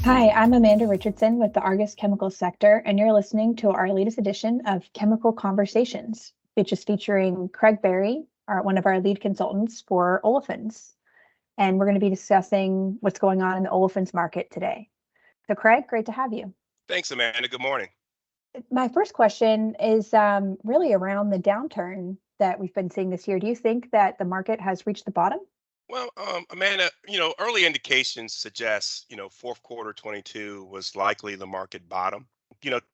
Hi, I'm Amanda Richardson with the Argus Chemical Sector, and you're listening to our latest edition of Chemical Conversations, which is featuring Craig Berry, one of our lead consultants for Olefins. And we're going to be discussing what's going on in the olefins market today. So, Craig, great to have you. Thanks, Amanda. Good morning. My first question is really around the downturn that we've been seeing this year. Do you think that the market has reached the bottom? Well, Amanda, early indications suggest, fourth quarter 22 was likely the market bottom.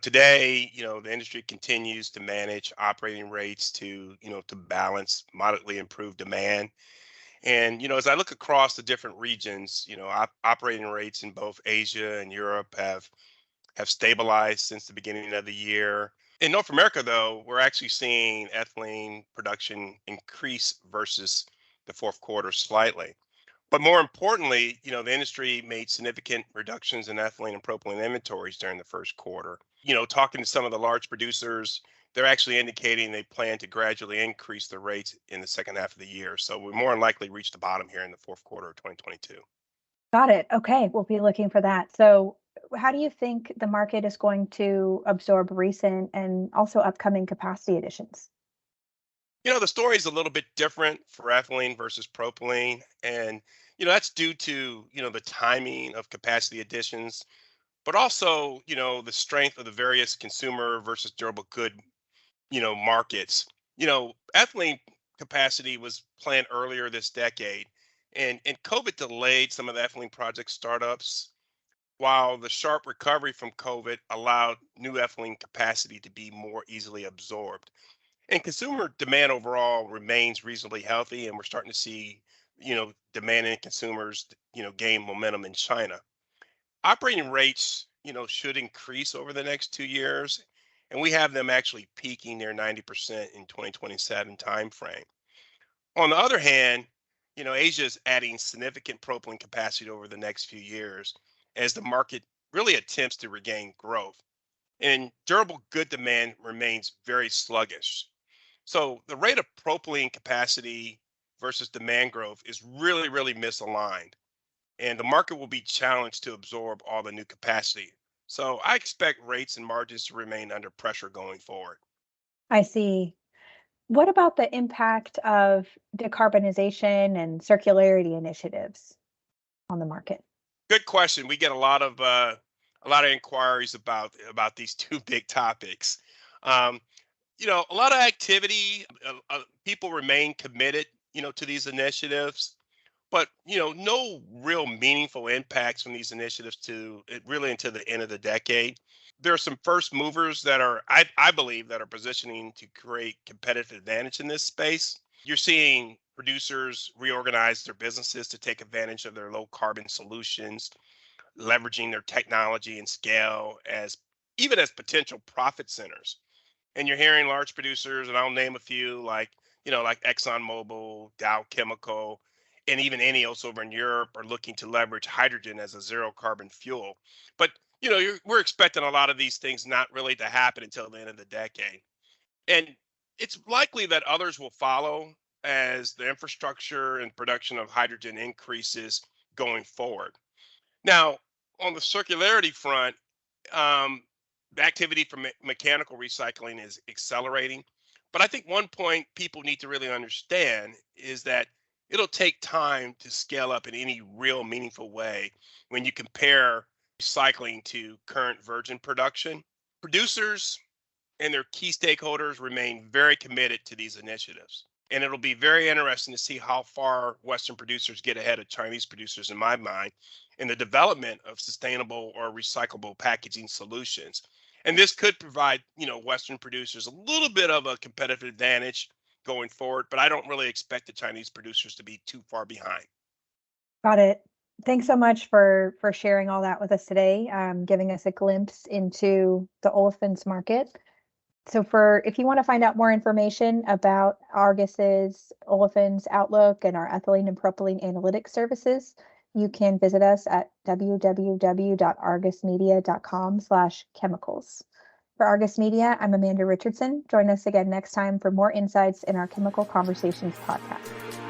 Today, the industry continues to manage operating rates to balance moderately improved demand. And, as I look across the different regions, operating rates in both Asia and Europe have stabilized since the beginning of the year. In North America, though, we're actually seeing ethylene production increase versus the fourth quarter slightly. But more importantly, the industry made significant reductions in ethylene and propylene inventories during the first quarter. Talking to some of the large producers, they're actually indicating they plan to gradually increase the rates in the second half of the year. So we more than likely reach the bottom here in the fourth quarter of 2022. Got it. Okay, we'll be looking for that. So, how do you think the market is going to absorb recent and also upcoming capacity additions? The story is a little bit different for ethylene versus propylene. And, that's due to, the timing of capacity additions, but also, the strength of the various consumer versus durable good, markets. Ethylene capacity was planned earlier this decade, and COVID delayed some of the ethylene project startups, while the sharp recovery from COVID allowed new ethylene capacity to be more easily absorbed. And consumer demand overall remains reasonably healthy, and we're starting to see, demand in consumers, gain momentum in China. Operating rates, should increase over the next 2 years, and we have them actually peaking near 90% in 2027 timeframe. On the other hand, Asia is adding significant propylene capacity over the next few years as the market really attempts to regain growth. And durable good demand remains very sluggish. So the rate of propylene capacity versus demand growth is really, really misaligned. And the market will be challenged to absorb all the new capacity. So I expect rates and margins to remain under pressure going forward. I see. What about the impact of decarbonization and circularity initiatives on the market? Good question. We get a lot of inquiries about these two big topics. Um, a lot of activity. People remain committed, to these initiatives, but no real meaningful impacts from these initiatives to it really until the end of the decade. There are some first movers that I believe, that are positioning to create competitive advantage in this space. You're seeing producers reorganize their businesses to take advantage of their low carbon solutions, leveraging their technology and scale as even as potential profit centers. And you're hearing large producers, and I'll name a few, like ExxonMobil, Dow Chemical, and even Enios over in Europe are looking to leverage hydrogen as a zero carbon fuel. But we're expecting a lot of these things not really to happen until the end of the decade. And it's likely that others will follow as the infrastructure and production of hydrogen increases going forward. Now, on the circularity front, the activity for mechanical recycling is accelerating. But I think one point people need to really understand is that it'll take time to scale up in any real meaningful way when you compare recycling to current virgin production. Producers and their key stakeholders remain very committed to these initiatives. And it'll be very interesting to see how far Western producers get ahead of Chinese producers, in my mind, in the development of sustainable or recyclable packaging solutions. And this could provide, Western producers a little bit of a competitive advantage going forward, but I don't really expect the Chinese producers to be too far behind. Got it. Thanks so much for sharing all that with us today, giving us a glimpse into the olefins market. So if you want to find out more information about Argus's olefins outlook and our ethylene and propylene analytics services, you can visit us at www.argusmedia.com/chemicals. For Argus Media, I'm Amanda Richardson. Join us again next time for more insights in our Chemical Conversations podcast.